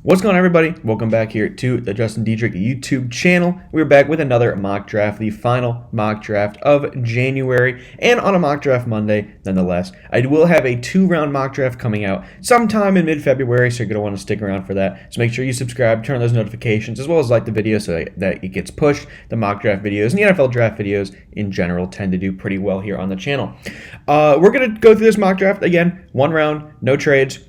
What's going on, everybody? Welcome back here to the Justin Diedrich YouTube channel. We're back with another mock draft, the final mock draft of January, and on a mock draft Monday, nonetheless. I will have a 2-round mock draft coming out sometime in mid-February, so you're going to want to stick around for that. So make sure you subscribe, turn those notifications, as well as like the video so that it gets pushed. The mock draft videos and the NFL draft videos in general tend to do pretty well here on the channel. We're going to go through this mock draft again, 1 round, no trades.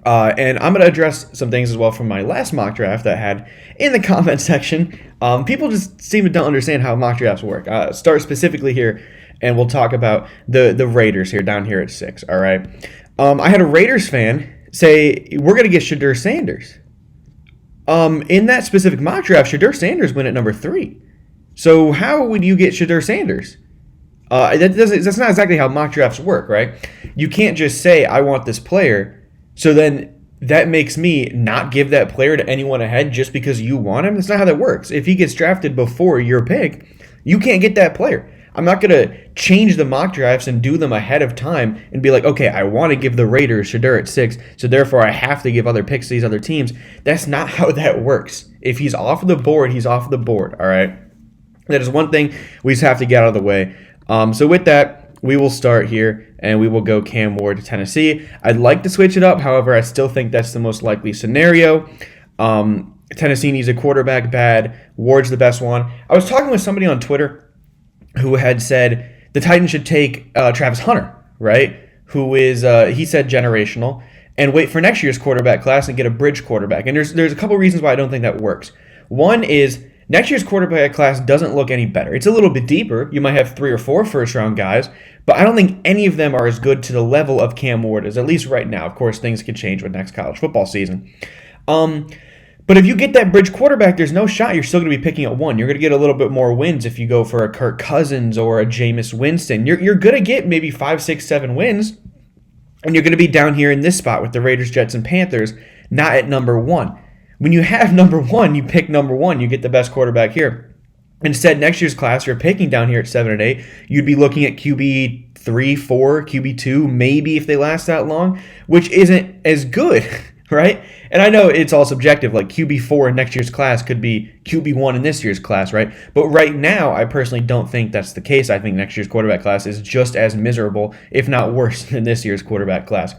And I'm going to address some things as well from my last mock draft that I had in the comment section. People just seem to don't understand how mock drafts work. Start specifically here, and we'll talk about the Raiders here, down here at 6, all right? I had a Raiders fan say, we're going to get Shedeur Sanders. In that specific mock draft, Shedeur Sanders went at number 3. So how would you get Shedeur Sanders? That's not exactly how mock drafts work, right? You can't just say, I want this player, so then that makes me not give that player to anyone ahead just because you want him. That's not how that works. If he gets drafted before your pick, you can't get that player. I'm not going to change the mock drafts and do them ahead of time and be like, okay, I want to give the Raiders Shedeur at 6, so therefore I have to give other picks to these other teams. That's not how that works. If he's off the board, he's off the board, all right? That is one thing we just have to get out of the way. So with that, we will start here, and we will go Cam Ward to Tennessee. I'd like to switch it up. However, I still think that's the most likely scenario. Tennessee needs a quarterback bad. Ward's the best one. I was talking with somebody on Twitter who had said the Titans should take Travis Hunter, right? Who is, he said, generational, and wait for next year's quarterback class and get a bridge quarterback. And there's a couple reasons why I don't think that works. One is next year's quarterback class doesn't look any better. It's a little bit deeper. You might have 3 or 4 first-round guys, but I don't think any of them are as good to the level of Cam Ward as, at least right now. Of course, things could change with next college football season. But if you get that bridge quarterback, there's no shot you're still going to be picking at 1. You're going to get a little bit more wins if you go for a Kirk Cousins or a Jameis Winston. You're going to get maybe 5, 6, 7 wins, and you're going to be down here in this spot with the Raiders, Jets, and Panthers, not at number 1. When you have number 1, you pick number 1. You get the best quarterback here. Instead, next year's class, you're picking down here at 7 and 8. You'd be looking at QB 3, 4, QB 2, maybe if they last that long, which isn't as good, right? And I know it's all subjective. Like QB 4 in next year's class could be QB 1 in this year's class, right? But right now, I personally don't think that's the case. I think next year's quarterback class is just as miserable, if not worse, than this year's quarterback class.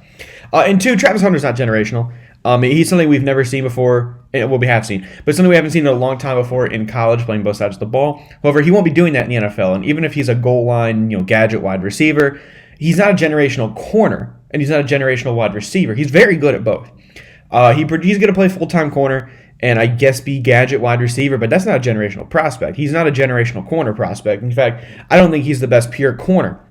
And 2, Travis Hunter's not generational. He's something we've never seen before. Well, we have seen, but something we haven't seen in a long time before in college, playing both sides of the ball. However, he won't be doing that in the NFL. And even if he's a goal line, gadget wide receiver, he's not a generational corner, and he's not a generational wide receiver. He's very good at both. He's going to play full-time corner and I guess be gadget wide receiver, but that's not a generational prospect. He's not a generational corner prospect. In fact, I don't think he's the best pure corner.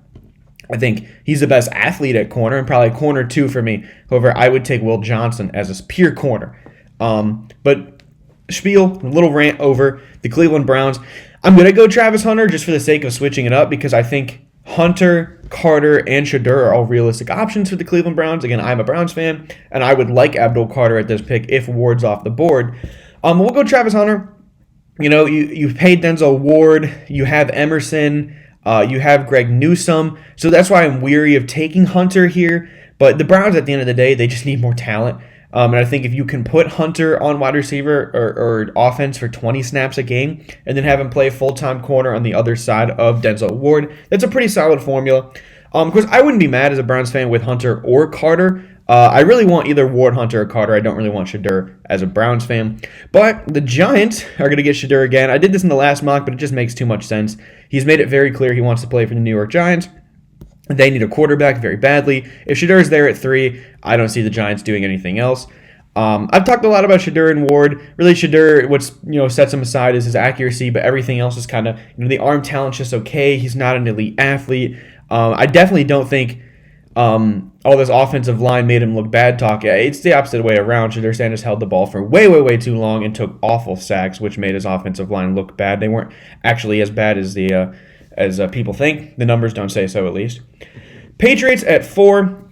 I think he's the best athlete at corner and probably corner 2 for me. However, I would take Will Johnson as a pure corner. But spiel, a little rant over the Cleveland Browns. I'm going to go Travis Hunter just for the sake of switching it up because I think Hunter, Carter, and Shedeur are all realistic options for the Cleveland Browns. Again, I'm a Browns fan, and I would like Abdul Carter at this pick if Ward's off the board. We'll go Travis Hunter. You've paid Denzel Ward. You have Emerson. You have Greg Newsome. So that's why I'm weary of taking Hunter here. But the Browns, at the end of the day, they just need more talent. And I think if you can put Hunter on wide receiver or offense for 20 snaps a game and then have him play full-time corner on the other side of Denzel Ward, that's a pretty solid formula. Of course, I wouldn't be mad as a Browns fan with Hunter or Carter. I really want either Ward, Hunter, or Carter. I don't really want Shedeur as a Browns fan. But the Giants are going to get Shedeur again. I did this in the last mock, but it just makes too much sense. He's made it very clear he wants to play for the New York Giants. They need a quarterback very badly. If Shedeur's there at 3, I don't see the Giants doing anything else. I've talked a lot about Shedeur and Ward. Really, Shedeur, what's sets him aside is his accuracy, but everything else is kind of the arm talent's just okay. He's not an elite athlete. I definitely don't think all this offensive line made him look bad talk. It's the opposite way around. Shedeur Sanders held the ball for way, way, way too long and took awful sacks, which made his offensive line look bad. They weren't actually as bad as as people think. The numbers don't say so, at least. Patriots at 4.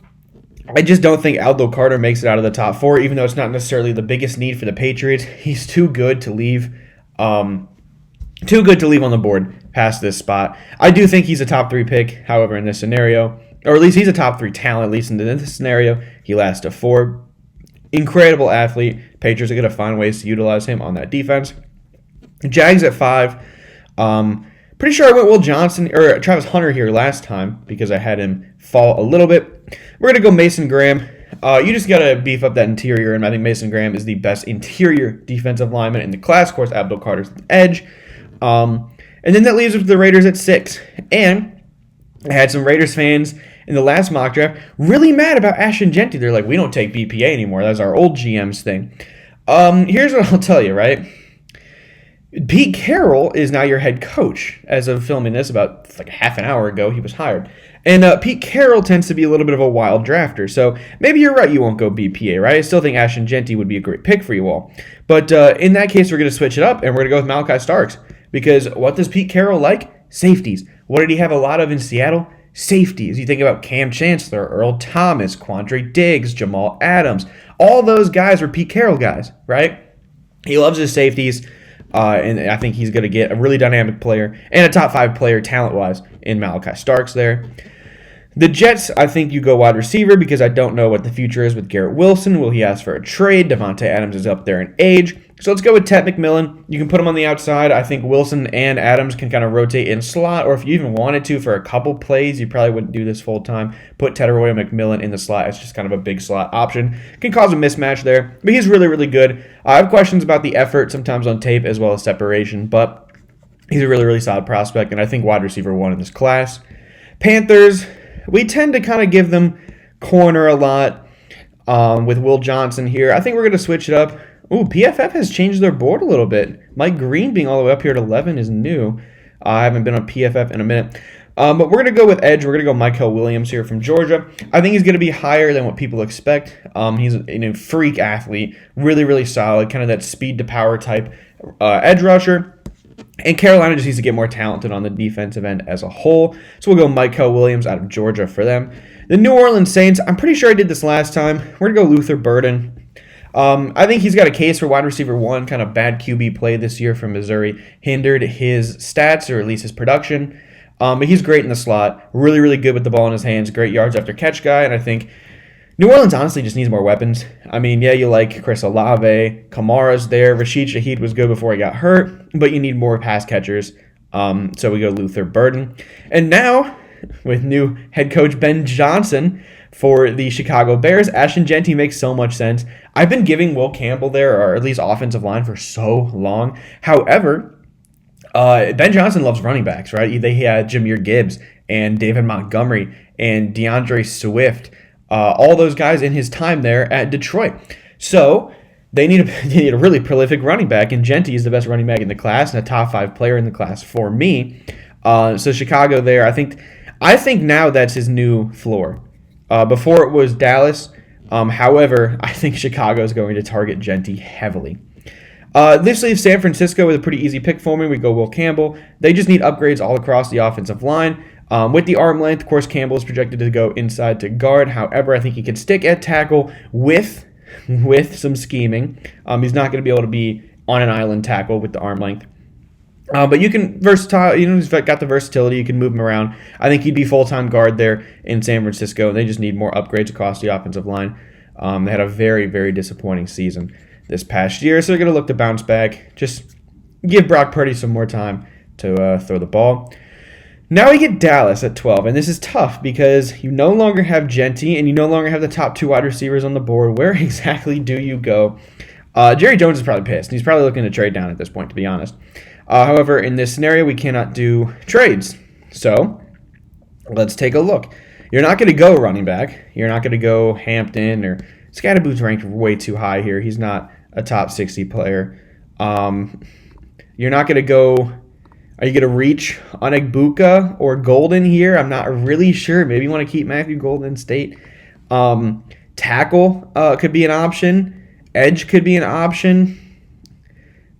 I just don't think Abdul Carter makes it out of the top 4, even though it's not necessarily the biggest need for the Patriots. He's too good to leave. Too good to leave on the board past this spot. I do think he's a top 3 pick, however, in this scenario. Or at least he's a top 3 talent, at least in this scenario. He lasts a 4. Incredible athlete. Patriots are going to find ways to utilize him on that defense. Jags at 5. Pretty sure I went Will Johnson or Travis Hunter here last time because I had him fall a little bit. We're going to go Mason Graham. You just got to beef up that interior, and I think Mason Graham is the best interior defensive lineman in the class. Of course, Abdul Carter's the edge. And then that leaves us with the Raiders at 6. And I had some Raiders fans in the last mock draft really mad about Ashton Jeanty. They're like, we don't take BPA anymore. That's our old GM's thing. Here's what I'll tell you, right? Pete Carroll is now your head coach. As of filming this, about like half an hour ago, he was hired. And Pete Carroll tends to be a little bit of a wild drafter. So maybe you're right, you won't go BPA, right? I still think Ashton Jeanty would be a great pick for you all. But in that case, we're going to switch it up, and we're going to go with Malachi Starks. Because what does Pete Carroll like? Safeties. What did he have a lot of in Seattle? Safeties. You think about Cam Chancellor, Earl Thomas, Quandre Diggs, Jamal Adams. All those guys were Pete Carroll guys, right? He loves his safeties. And I think he's going to get a really dynamic player and a top 5 player talent-wise in Malachi Starks there. The Jets, I think you go wide receiver because I don't know what the future is with Garrett Wilson. Will he ask for a trade? Devontae Adams is up there in age. So let's go with Ted McMillan. You can put him on the outside. I think Wilson and Adams can kind of rotate in slot, or if you even wanted to for a couple plays, you probably wouldn't do this full time. Put Ted Arroyo McMillan in the slot. It's just kind of a big slot option. Can cause a mismatch there, but he's really, really good. I have questions about the effort sometimes on tape as well as separation, but he's a really, really solid prospect, and I think wide receiver 1 in this class. Panthers, we tend to kind of give them corner a lot with Will Johnson here. I think we're going to switch it up. Ooh, PFF has changed their board a little bit. Mike Green being all the way up here at 11 is new. I haven't been on PFF in a minute. But we're going to go with edge. We're going to go Michael Williams here from Georgia. I think he's going to be higher than what people expect. He's a freak athlete. Really, really solid. Kind of that speed to power type edge rusher. And Carolina just needs to get more talented on the defensive end as a whole. So we'll go Michael Williams out of Georgia for them. The New Orleans Saints, I'm pretty sure I did this last time. We're going to go Luther Burden. I think he's got a case for wide receiver 1. Kind of bad QB play this year from Missouri hindered his stats, or at least his production. But he's great in the slot. Really, really good with the ball in his hands. Great yards after catch guy. And I think New Orleans honestly just needs more weapons. I mean, yeah, you like Chris Olave. Kamara's there. Rashid Shaheed was good before he got hurt. But you need more pass catchers. So we go Luther Burden. And now, with new head coach Ben Johnson for the Chicago Bears, Ashton Jeanty makes so much sense. I've been giving Will Campbell there, or at least offensive line, for so long. However, Ben Johnson loves running backs, right? He had Jahmyr Gibbs and David Montgomery and DeAndre Swift, all those guys in his time there at Detroit. So they need a really prolific running back, and Jeanty is the best running back in the class and a top 5 player in the class for me. So Chicago there, I think now that's his new floor. Before it was Dallas. However, I think Chicago is going to target Jeanty heavily. This leaves San Francisco with a pretty easy pick for me. We go Will Campbell. They just need upgrades all across the offensive line. With the arm length, of course, Campbell is projected to go inside to guard. However, I think he can stick at tackle with some scheming. He's not going to be able to be on an island tackle with the arm length. But you can versatile. He's got the versatility. You can move him around. I think he'd be full-time guard there in San Francisco. They just need more upgrades across the offensive line. They had a very, very disappointing season this past year, so they're going to look to bounce back. Just give Brock Purdy some more time to throw the ball. Now we get Dallas at 12, and this is tough because you no longer have Jeanty and you no longer have the top 2 wide receivers on the board. Where exactly do you go? Jerry Jones is probably pissed. He's probably looking to trade down at this point, to be honest. However, in this scenario, we cannot do trades. So let's take a look. You're not going to go running back. You're not going to go Hampton, or Scadaboo's ranked way too high here. He's not a top 60 player. You're not going to go. Are you going to reach on Egbuka or Golden here? I'm not really sure. Maybe you want to keep Matthew Golden State. Tackle could be an option. Edge could be an option.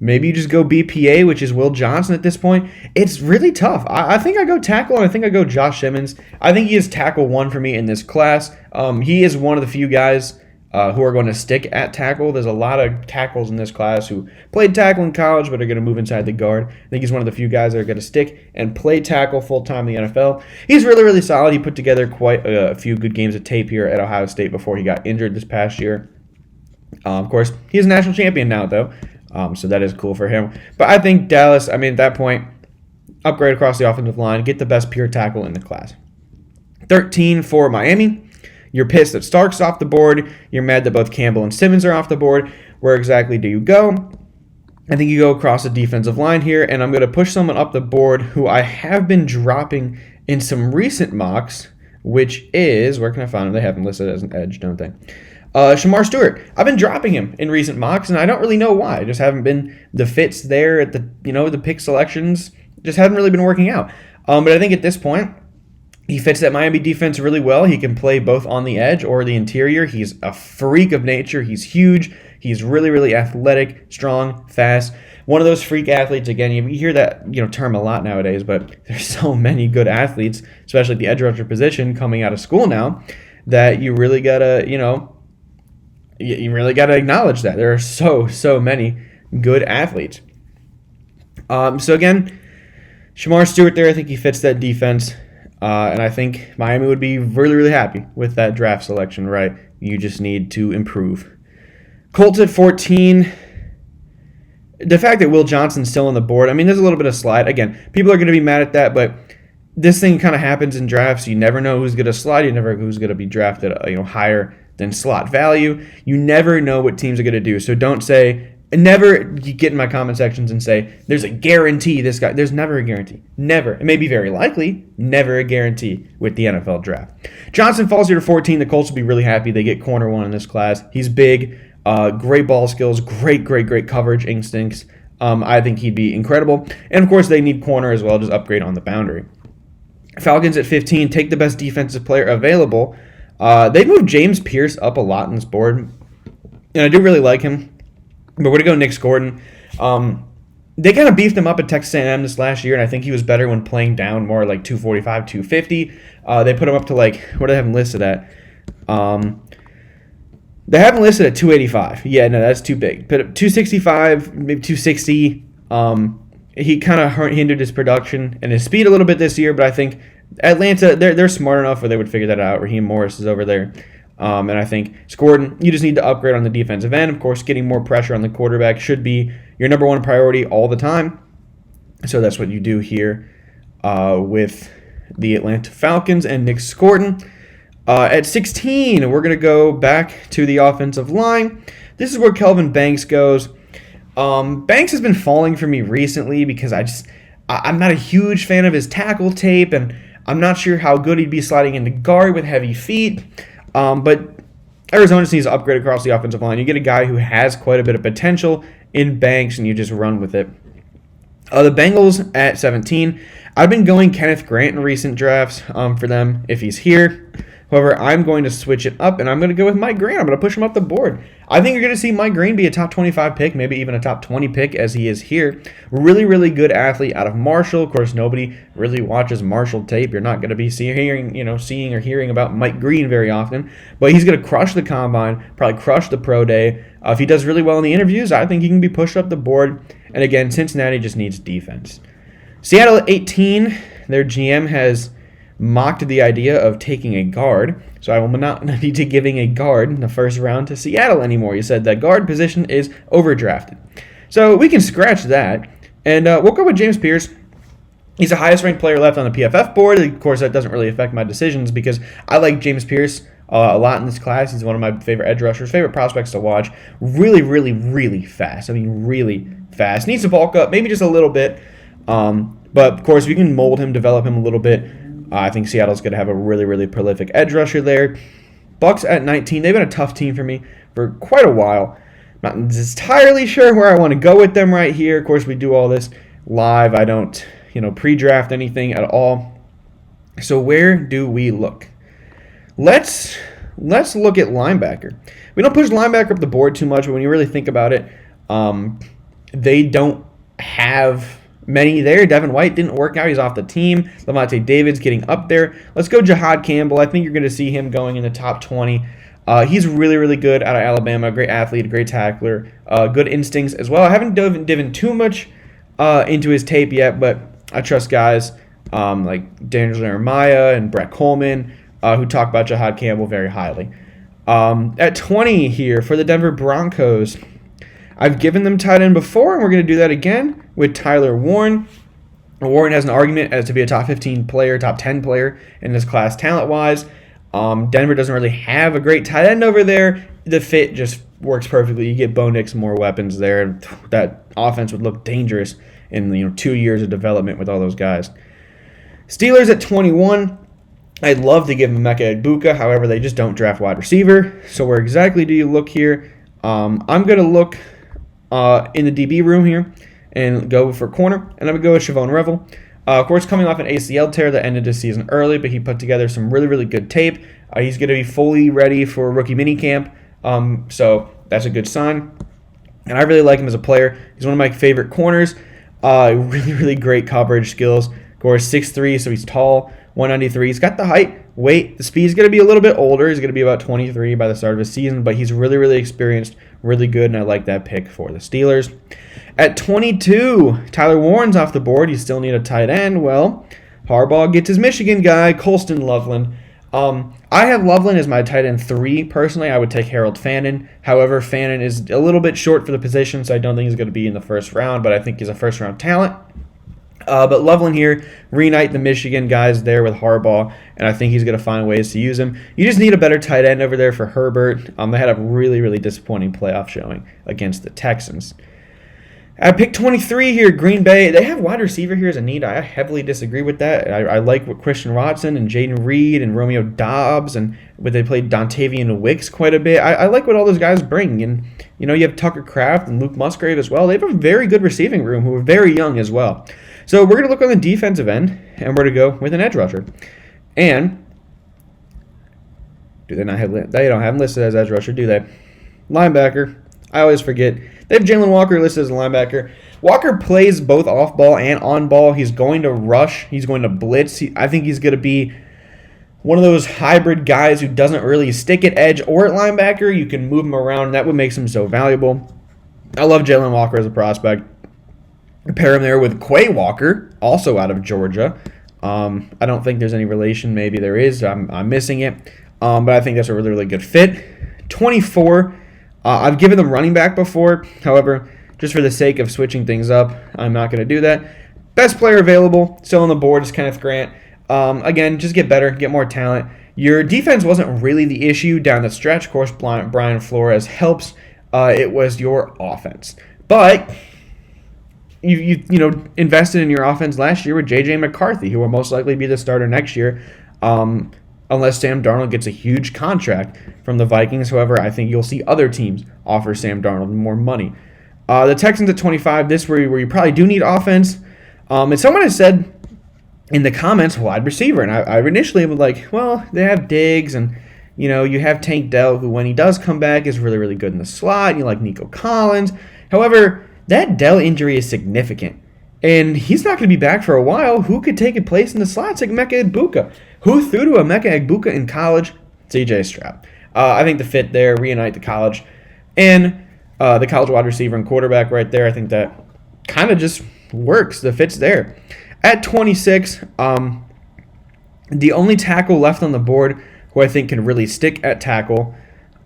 Maybe you just go BPA, which is Will Johnson at this point. It's really tough. I think I go tackle, and I think I go Josh Simmons. I think he is tackle 1 for me in this class. He is one of the few guys who are going to stick at tackle. There's a lot of tackles in this class who played tackle in college but are going to move inside the guard. I think he's one of the few guys that are going to stick and play tackle full-time in the NFL. He's really, really solid. He put together quite a few good games of tape here at Ohio State before he got injured this past year. Of course, he's a national champion now, though, so that is cool for him. But I think Dallas, I mean, at that point, upgrade across the offensive line, get the best pure tackle in the class. 13 for Miami. You're pissed that Stark's off the board. You're mad that both Campbell and Simmons are off the board. Where exactly do you go? I think you go across the defensive line here, and I'm going to push someone up the board who I have been dropping in some recent mocks, which is, where can I find him? They have him listed as an edge, don't they? Shamar Stewart. I've been dropping him in recent mocks, and I don't really know why. I just haven't been the fits there at the pick selections. Just haven't really been working out. But I think at this point, he fits that Miami defense really well. He can play both on the edge or the interior. He's a freak of nature. He's huge. He's really, really athletic, strong, fast. One of those freak athletes. Again, you hear that term a lot nowadays, but there's so many good athletes, especially at the edge rusher position, coming out of school now, that you really gotta, you really gotta acknowledge that there are so many good athletes. So again, Shamar Stewart there. I think he fits that defense. And I think Miami would be really, really happy with that draft selection, right? You just need to improve. Colts at 14. The fact that Will Johnson's still on the board, I mean, there's a little bit of slide. Again, people are going to be mad at that, but this thing kind of happens in drafts. You never know who's going to slide. You never know who's going to be drafted higher than slot value. You never know what teams are going to do. So don't say, never get in my comment sections and say, there's a guarantee this guy. There's never a guarantee. Never. It may be very likely. Never a guarantee with the NFL draft. Johnson falls here to 14. The Colts will be really happy. They get corner one in this class. He's big. Great ball skills. Great coverage instincts. I think he'd be incredible. And, of course, they need corner as well. Just upgrade on the boundary. Falcons at 15. Take the best defensive player available. They've moved James Pierce up a lot on this board. And I do really like him. But we're going to go Nick Gordon. They kind of beefed him up at Texas A&M this last year, and I think he was better when playing down more like 245, 250. They put him up to what do they have him listed at? They have him listed at 285. Yeah, no, that's too big. But 265, maybe 260. He kind of hindered his production and his speed a little bit this year, but I think Atlanta, they're smart enough where they would figure that out. Raheem Morris is over there. And I think Gordon, you just need to upgrade on the defensive end. Of course, getting more pressure on the quarterback should be your number one priority all the time. So that's what you do here with the Atlanta Falcons and Nick Gordon. At 16, we're going to go back to the offensive line. This is where Kelvin Banks goes. Banks has been falling for me recently because I'm not a huge fan of his tackle tape, and I'm not sure how good he'd be sliding into guard with heavy feet. But Arizona just needs to upgrade across the offensive line. You get a guy who has quite a bit of potential in Banks, and you just run with it. The Bengals at 17. I've been going Kenneth Grant in recent drafts for them if he's here. However, I'm going to switch it up, and I'm going to go with Mike Green. I'm going to push him up the board. I think you're going to see Mike Green be a top 25 pick, maybe even a top 20 pick as he is here. Really, really good athlete out of Marshall. Of course, nobody really watches Marshall tape. You're not going to be seeing or hearing about Mike Green very often. But he's going to crush the combine, probably crush the pro day. If he does really well in the interviews, I think he can be pushed up the board. And again, Cincinnati just needs defense. Seattle at 18. Their GM has mocked the idea of taking a guard, so I will not be giving a guard in the first round to Seattle anymore. You said that guard position is overdrafted. So we can scratch that, and we'll go with James Pierce. He's the highest ranked player left on the PFF board. Of course, that doesn't really affect my decisions because I like James Pierce a lot in this class. He's one of my favorite edge rushers, favorite prospects to watch. Really, really, really fast. I mean, really fast. Needs to bulk up, maybe just a little bit. But, of course, we can mold him, develop him a little bit. I think Seattle's going to have a really, really prolific edge rusher there. Bucks at 19. They've been a tough team for me for quite a while. Not entirely sure where I want to go with them right here. Of course, we do all this live. I don't, pre-draft anything at all. So where do we look? Let's look at linebacker. We don't push linebacker up the board too much, but when you really think about it, they don't have many there. Devin White didn't work out. He's off the team. Lavonte David's getting up there. Let's go Jahad Campbell. I think you're going to see him going in the top 20. He's really, really good out of Alabama. Great athlete, great tackler, good instincts as well. I haven't dove too much into his tape yet, but I trust guys like Daniel Jeremiah and Brett Coleman who talk about Jahad Campbell very highly. At 20 here for the Denver Broncos, I've given them tight end before, and we're going to do that again with Tyler Warren. Warren has an argument as to be a top 15 player, top 10 player in this class talent-wise. Denver doesn't really have a great tight end over there. The fit just works perfectly. You get Bo Nix more weapons there, and that offense would look dangerous in 2 years of development with all those guys. Steelers at 21. I'd love to give Emeka Egbuka. However, they just don't draft wide receiver. So where exactly do you look here? I'm going to look in the DB room here and go for corner. And I'm going to go with Siobhan Revel. Of course, coming off an ACL tear that ended his season early, but he put together some really, really good tape. He's going to be fully ready for rookie minicamp. So that's a good sign. And I really like him as a player. He's one of my favorite corners. Really, really great coverage skills. Of course, 6'3", so he's tall. 193. He's got the height, weight. The speed is going to be a little bit older. He's going to be about 23 by the start of his season, but he's really, really experienced, really good, and I like that pick for the Steelers. At 22, Tyler Warren's off the board. You still need a tight end. Well, Harbaugh gets his Michigan guy, Colston Loveland. I have Loveland as my tight end 3. Personally, I would take Harold Fannin. However, Fannin is a little bit short for the position, so I don't think he's going to be in the first round, but I think he's a first-round talent. But Loveland here, reunite the Michigan guys there with Harbaugh, and I think he's going to find ways to use him. You just need a better tight end over there for Herbert. They had a really, really disappointing playoff showing against the Texans. At pick 23 here, Green Bay. They have wide receiver here as a need. I heavily disagree with that. I like what Christian Watson and Jaden Reed and Romeo Doubs, and they played Dontavian Wicks quite a bit. I like what all those guys bring. And, you have Tucker Kraft and Luke Musgrave as well. They have a very good receiving room who are very young as well. So we're going to look on the defensive end, and we're going to go with an edge rusher. And do they not have? They don't have him listed as edge rusher, do they? Linebacker. I always forget. They have Jalen Walker listed as a linebacker. Walker plays both off ball and on ball. He's going to rush. He's going to blitz. I think he's going to be one of those hybrid guys who doesn't really stick at edge or at linebacker. You can move him around. That what makes him so valuable. I love Jalen Walker as a prospect. Pair him there with Quay Walker, also out of Georgia. I don't think there's any relation. Maybe there is. I'm missing it. But I think that's a really, really good fit. 24. I've given them running back before. However, just for the sake of switching things up, I'm not going to do that. Best player available, still on the board, is Kenneth Grant. Again, just get better, get more talent. Your defense wasn't really the issue down the stretch. Of course, Brian Flores helps. It was your offense. But you invested in your offense last year with J.J. McCarthy, who will most likely be the starter next year, unless Sam Darnold gets a huge contract from the Vikings. However, I think you'll see other teams offer Sam Darnold more money. The Texans at 25, this where you probably do need offense. And someone has said in the comments, wide receiver. And I initially was like, well, they have Diggs, and you have Tank Dell, who when he does come back is really, really good in the slot. You like Nico Collins. However, that Dell injury is significant, and he's not going to be back for a while. Who could take a place in the slot? It's like Emeka Egbuka. Who threw to Emeka Egbuka in college? C.J. Stroud. I think the fit there, reunite the college, and the college wide receiver and quarterback right there, I think that kind of just works. The fit's there. At 26, the only tackle left on the board who I think can really stick at tackle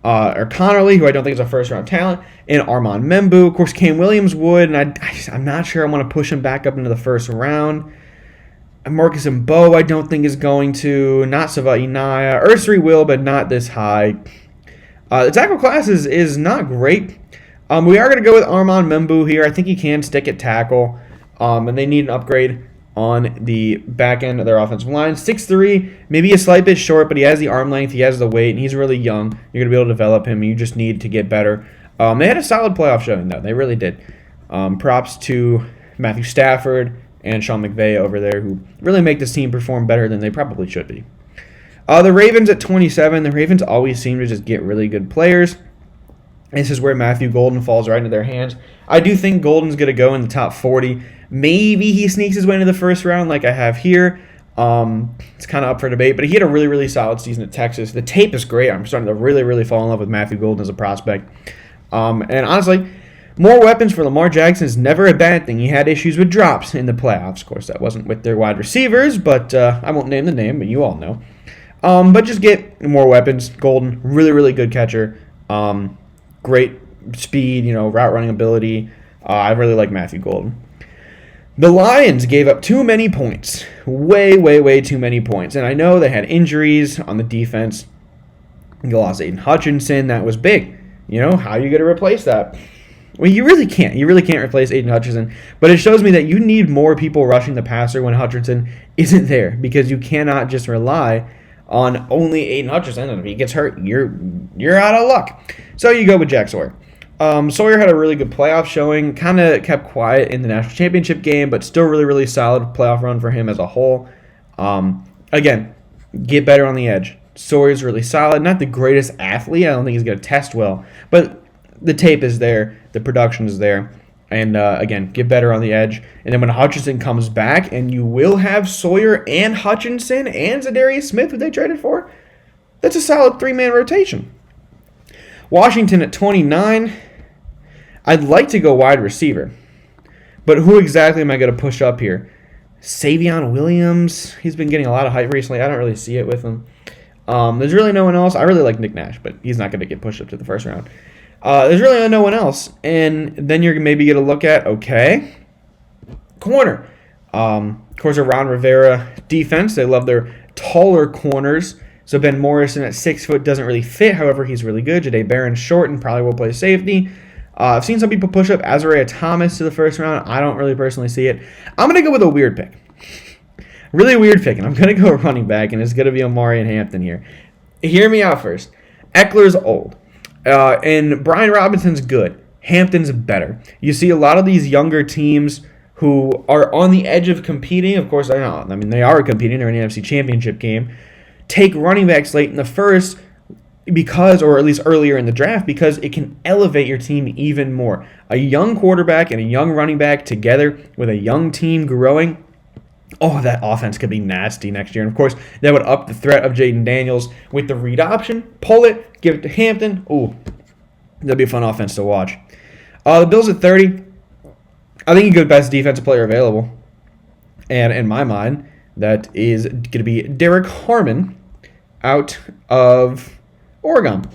are Connerly, who I don't think is a first-round talent, and Armand Membu. Of course, Cam Williams would, and I'm not sure I want to push him back up into the first round. Marcus Mbow I don't think is going to. Not Savai Naya. Ursary will, but not this high. The tackle class is not great. We are going to go with Armand Membu here. I think he can stick at tackle, and they need an upgrade on the back end of their offensive line. 6'3", maybe a slight bit short, but he has the arm length, he has the weight, and he's really young. You're going to be able to develop him, and you just need to get better. They had a solid playoff showing, though. They really did. Props to Matthew Stafford and Sean McVay over there, who really make this team perform better than they probably should be. The Ravens at 27. The Ravens always seem to just get really good players. This is where Matthew Golden falls right into their hands. I do think Golden's going to go in the top 40. Maybe he sneaks his way into the first round like I have here. It's kind of up for debate, but he had a really, really solid season at Texas. The tape is great. I'm starting to really, really fall in love with Matthew Golden as a prospect. And honestly, more weapons for Lamar Jackson is never a bad thing. He had issues with drops in the playoffs. Of course, that wasn't with their wide receivers, but I won't name the name, but you all know. But just get more weapons. Golden, really, really good catcher. Great speed, route running ability. I really like Matthew Golden. The Lions gave up too many points. Way, way, way too many points. And I know they had injuries on the defense. You lost Aiden Hutchinson. That was big. How are you going to replace that? Well, you really can't. You really can't replace Aiden Hutchinson. But it shows me that you need more people rushing the passer when Hutchinson isn't there, because you cannot just rely on only Aiden Hutchinson. And if he gets hurt, you're out of luck. So you go with Jack Sawyer. Sawyer had a really good playoff showing, kind of kept quiet in the national championship game, but still really, really solid playoff run for him as a whole. Again, get better on the edge. Sawyer's really solid. Not the greatest athlete. I don't think he's going to test well, but the tape is there. The production is there. And, again, get better on the edge. And then when Hutchinson comes back, and you will have Sawyer and Hutchinson and Zadarius Smith, who they traded for, that's a solid three-man rotation. Washington at 29. I'd like to go wide receiver. But who exactly am I going to push up here? Savion Williams. He's been getting a lot of hype recently. I don't really see it with him. There's really no one else. I really like Nick Nash, but he's not going to get pushed up to the first round. There's really no one else. And then you're maybe going to look at, corner. Of course, a Ron Rivera defense. They love their taller corners. So Ben Morrison at 6 foot doesn't really fit. However, he's really good. Jahdae Barron's short and probably will play safety. I've seen some people push up Azariah Thomas to the first round. I don't really personally see it. I'm going to go with a weird pick. Really weird pick, and I'm going to go running back, and it's going to be Omarion Hampton here. Hear me out first. Eckler's old, and Brian Robinson's good. Hampton's better. You see a lot of these younger teams who are on the edge of competing. Of course, they are competing. They're in the NFC Championship game. Take running backs late in the first because, or at least earlier in the draft, because it can elevate your team even more. A young quarterback and a young running back together with a young team growing, that offense could be nasty next year. And, of course, that would up the threat of Jaden Daniels with the read option. Pull it, give it to Hampton. That'd be a fun offense to watch. The Bills at 30. I think he's the best defensive player available. And in my mind, that is going to be Derek Harmon out of Oregon.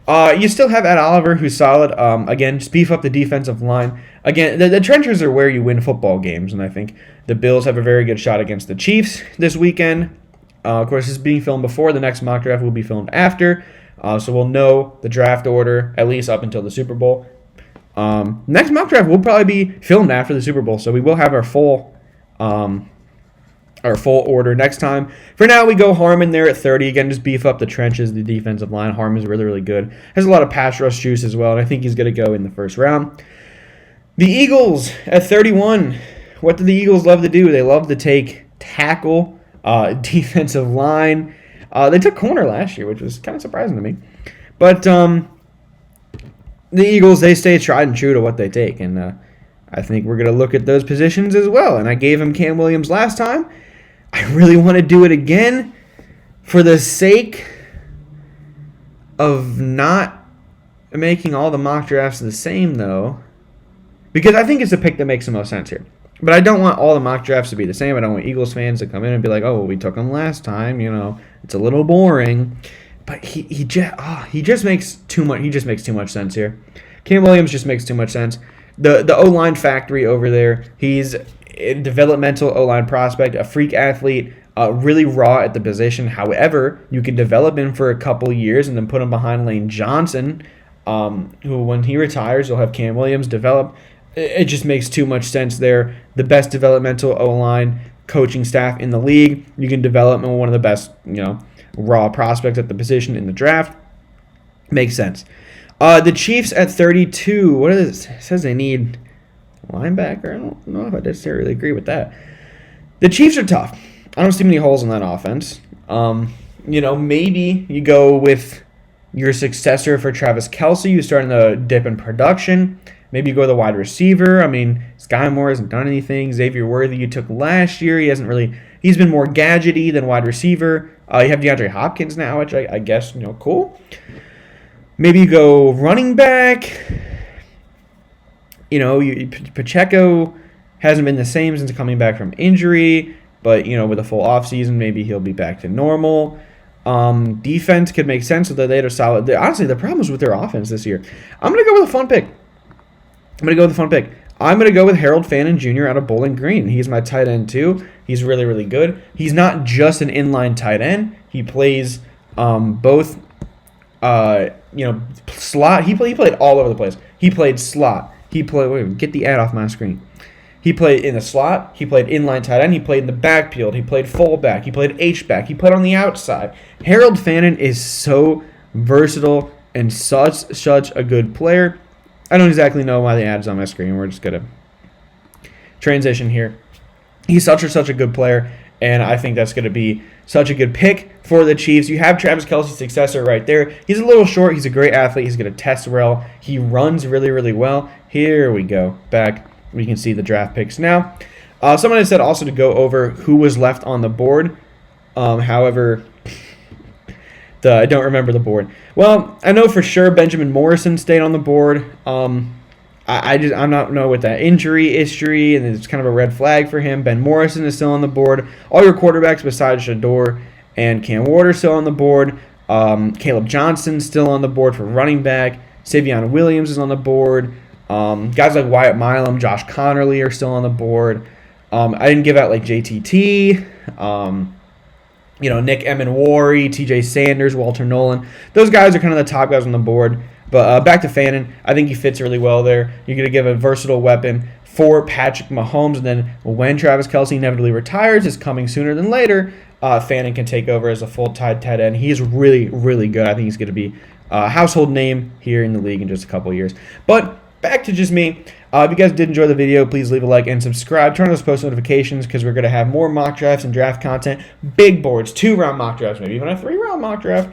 You still have Ed Oliver, who's solid. Again, just beef up the defensive line. Again, the trenches are where you win football games, and I think the Bills have a very good shot against the Chiefs this weekend. Of course, this is being filmed before. The next mock draft will be filmed after, so we'll know the draft order, at least up until the Super Bowl. Next mock draft will probably be filmed after the Super Bowl, so we will have our full order next time. For now, we go Harmon there at 30. Again, just beef up the trenches, the defensive line. Harmon's really, really good. Has a lot of pass rush juice as well, and I think he's going to go in the first round. The Eagles at 31. What do the Eagles love to do? They love to take tackle, defensive line. They took corner last year, which was kind of surprising to me. But the Eagles, they stay tried and true to what they take, and I think we're going to look at those positions as well. And I gave him Cam Williams last time. I really want to do it again for the sake of not making all the mock drafts the same, though, because I think it's a pick that makes the most sense here. But I don't want all the mock drafts to be the same. I don't want Eagles fans to come in and be like, we took him last time. It's a little boring. But he just makes too much. He just makes too much sense here. Cam Williams just makes too much sense. The O-line factory over there. He's a developmental O-line prospect, a freak athlete, really raw at the position. However, you can develop him for a couple years and then put him behind Lane Johnson, who when he retires, you'll have Cam Williams develop. It just makes too much sense there. The best developmental O-line coaching staff in the league. You can develop one of the best, raw prospects at the position in the draft. Makes sense. The Chiefs at 32. What is it? It says they need linebacker. I don't know if I necessarily agree with that. The Chiefs are tough. I don't see many holes in that offense. Maybe you go with your successor for Travis Kelce, who's starting to dip in production. Maybe you go with a wide receiver. Sky Moore hasn't done anything. Xavier Worthy you took last year. He's been more gadgety than wide receiver. You have DeAndre Hopkins now, which I guess, cool. Maybe you go running back. Pacheco hasn't been the same since coming back from injury, but, with a full offseason, maybe he'll be back to normal. Defense could make sense with that they had a solid. Honestly, the problem is with their offense this year. I'm going to go with a fun pick. I'm going to go with Harold Fannin Jr. out of Bowling Green. He's my tight end too. He's really, really good. He's not just an inline tight end. He plays both, slot. He played all over the place. He played slot. Wait, get the ad off my screen. He played in the slot. He played inline tight end. He played in the backfield. He played fullback. He played H-back. He played on the outside. Harold Fannin is so versatile and such a good player. I don't exactly know why the ad's on my screen. We're just going to transition here. He's such a good player, and I think that's going to be such a good pick for the Chiefs. You have Travis Kelce's successor right there. He's a little short. He's a great athlete. He's going to test well. He runs really, really well. Here we go. Back. We can see the draft picks now. Someone had said also to go over who was left on the board. However, I don't remember the board. Well, I know for sure Benjamin Morrison stayed on the board. I'm not know with that injury history, and it's kind of a red flag for him. Ben Morrison is still on the board. All your quarterbacks besides Shador and Cam Ward are still on the board. Caleb Johnson's still on the board for running back. Savion Williams is on the board. Guys like Wyatt Milam, Josh Connerly are still on the board. I didn't give out like JTT, Nick Emenwari, TJ Sanders, Walter Nolan. Those guys are kind of the top guys on the board. But back to Fannin, I think he fits really well there. You're going to give a versatile weapon for Patrick Mahomes, and then when Travis Kelce inevitably retires, is coming sooner than later, Fannin can take over as a full-time tight end. He's really, really good. I think he's going to be a household name here in the league in just a couple of years. But back to just me. If you guys did enjoy the video, please leave a like and subscribe. Turn on those post notifications because we're going to have more mock drafts and draft content. Big boards, 2-round mock drafts, maybe even a 3-round mock draft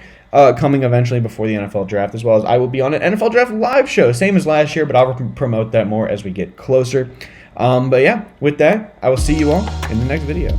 coming eventually before the NFL draft, as well as I will be on an NFL draft live show, same as last year, but I'll promote that more as we get closer. But yeah, with that, I will see you all in the next video.